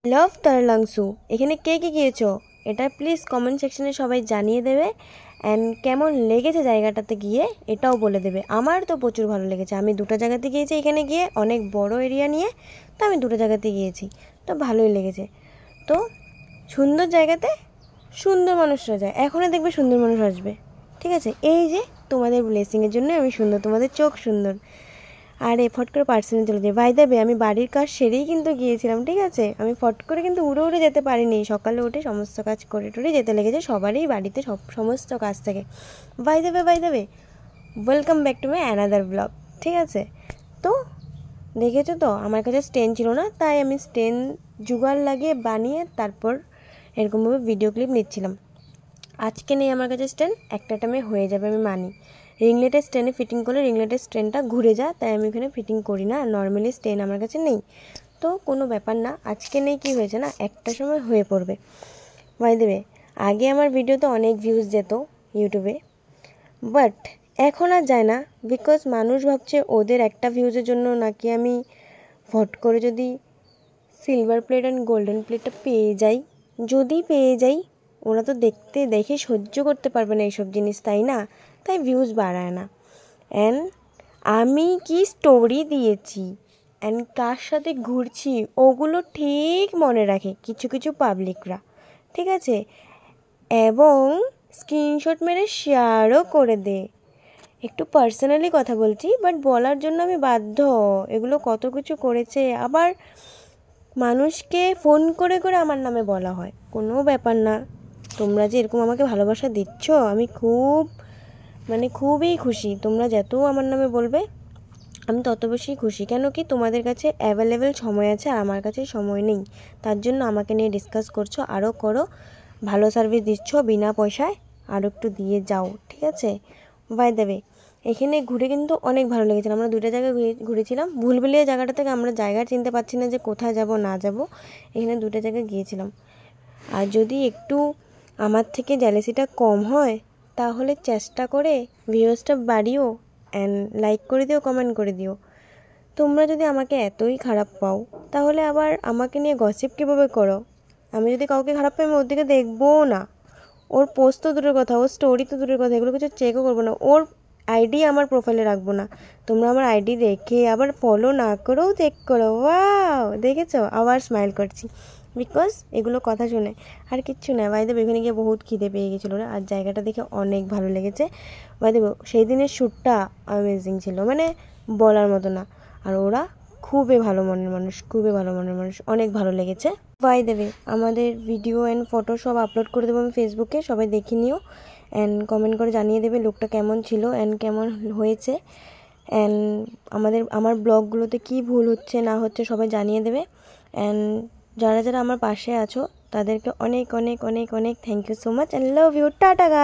লাভ তারলাংসু এখানে কে কে গিয়েছো এটা প্লিজ কমেন্ট সেকশনে সবাই জানিয়ে দেবে। অ্যান্ড কেমন লেগেছে জায়গাটাতে গিয়ে এটাও বলে দেবে। আমার তো প্রচুর ভালো লেগেছে, আমি দুটো জায়গাতে গিয়েছি, এখানে গিয়ে অনেক বড় এরিয়া নিয়ে, তো আমি দুটো জায়গাতে গিয়েছি, তো ভালোই লেগেছে। তো সুন্দর জায়গাতে সুন্দর মানুষরা যায়, এখনও দেখবে সুন্দর মানুষ আসবে, ঠিক আছে? এই যে তোমাদের ব্লেসিংয়ের জন্য আমি সুন্দর, তোমাদের চোখ সুন্দর। আরে ফট করে পার্সোনাল চলে যায়। বাই দ্য ওয়ে, আমি বাড়ির কাজ সেরেই কিন্তু গিয়েছিলাম, ঠিক আছে? আমি ফট করে কিন্তু উড়ে উড়ে যেতে পারিনি, সকালে উঠে সমস্ত কাজ করে টরে যেতে লেগেছে, সবারই বাড়িতে সমস্ত কাজ থাকে। By the way welcome back to my another blog, ঠিক আছে? তো দেখেছো তো আমার কাছে স্টেন ছিল না, তাই আমি স্টেন জোগাড় লাগিয়ে বানিয়ে তারপর এরকমভাবে ভিডিও ক্লিপ নিচ্ছিলাম। আজকে নেই আমার কাছে স্ট্যান্ড, একটা টাইমে হয়ে যাবে আমি মানি। রিংলেটের স্ট্যান্ডে ফিটিং করলে রিংলেটের স্ট্যান্ডটা ঘুরে যায়, তাই আমি এখানে ফিটিং করি না। নর্মালি স্ট্যান্ড আমার কাছে নেই, তো কোনো ব্যাপার না। আজকে নেই কি হয়েছে না, একটা সময় হয়ে পড়বে। বাই দ্য ওয়ে, আগে আমার ভিডিওতে অনেক ভিউজ যেত ইউটিউবে, বাট এখন আর যায় না, বিকজ মানুষ ভাবছে ওদের একটা ভিউজের জন্য নাকি আমি ফট করে যদি সিলভার প্লেট অ্যান্ড গোল্ডেন প্লেটটা পেয়ে যাই, যদি পেয়ে যাই, ওরা তো দেখে সহ্য করতে পারবে না এইসব জিনিস, তাই না? তাই ভিউজ বাড়ায় না। অ্যান্ড আমি কি স্টোরি দিয়েছি অ্যান্ড কার সাথে ঘুরছি ওগুলো ঠিক মনে রাখে কিছু কিছু পাবলিকরা, ঠিক আছে? এবং স্ক্রিনশট মেরে শেয়ারও করে দে। একটু পার্সোনালি কথা বলছি, বাট বলার জন্য আমি বাধ্য। এগুলো কত কিছু করেছে, আবার মানুষকে ফোন করে করে আমার নামে বলা হয়, কোনো ব্যাপার না। তোমরা যে এরকম আমাকে ভালোবাসা দিচ্ছ, আমি খুবই খুশি। তোমরা যত আমার নামে বলবে আমি তত বেশি খুশি। কেন কি তোমাদের কাছে অ্যাভেলেবেল সময় আছে, আর আমার কাছে সময় নেই, তার জন্য আমাকে নিয়ে ডিসকাস করছো। আরও করো, ভালো সার্ভিস দিচ্ছ বিনা পয়সায়, আরও একটু দিয়ে যাও, ঠিক আছে? বাই দ্য ওয়ে, এখানে ঘুরে কিন্তু অনেক ভালো লেগেছিল। আমরা দুটো জায়গায় ঘুরেছিলাম। ভুলভুলিয়া জায়গাটা থেকে আমরা জায়গা চিনতে পারছি না যে কোথায় যাব না যাব, এখানে দুটো জায়গায় গিয়েছিলাম। আর যদি একটু আমার থেকে জ্যালাসিটা কম হয় তাহলে চেষ্টা করে ভিউজটা বাড়িও, অ্যান্ড লাইক করে দিও, কমেন্ট করে দিও। তোমরা যদি আমাকে এতই খারাপ পাও তাহলে আবার আমাকে নিয়ে গসিপ কীভাবে করো? আমি যদি কাউকে খারাপ পাই আমি ওর দিকে দেখবও না, ওর পোস্ট তো দূরের কথা, ওর স্টোরি তো দূরের কথা, এগুলো কিছু চেকও করবো না, ওর আইডি আমার প্রোফাইলে রাখবো না। তোমরা আমার আইডি রেখে আবার ফলো না করেও চেক করো। ওয়াও, দেখেছো? আবার স্মাইল করছি, বিকজ এগুলো কথা শুনে আর কিচ্ছু না। বাই দ্য ওয়ে, এখানে গিয়ে বহুত খিদে পেয়ে গেছিলো আর জায়গাটা দেখে অনেক ভালো লেগেছে। বাই দ্য ওয়ে, সেই দিনের শ্যুটটা অ্যামেজিং ছিল, মানে বলার মতো না। আর ওরা খুবই ভালো মনের মানুষ, অনেক ভালো লেগেছে। বাই দ্য ওয়ে, আমাদের ভিডিও অ্যান্ড ফটো সব আপলোড করে দেবো আমি ফেসবুকে, সবাই দেখে নিও। অ্যান্ড কমেন্ট করে জানিয়ে দেবে লুকটা কেমন ছিল অ্যান্ড কেমন হয়েছে। অ্যান্ড আমার ব্লগগুলোতে কী ভুল হচ্ছে না হচ্ছে সবাই জানিয়ে দেবে। অ্যান্ড যারা যারা আমার পাশে আছো তাদেরকে অনেক অনেক অনেক অনেক thank you so much, and love you, tata guys.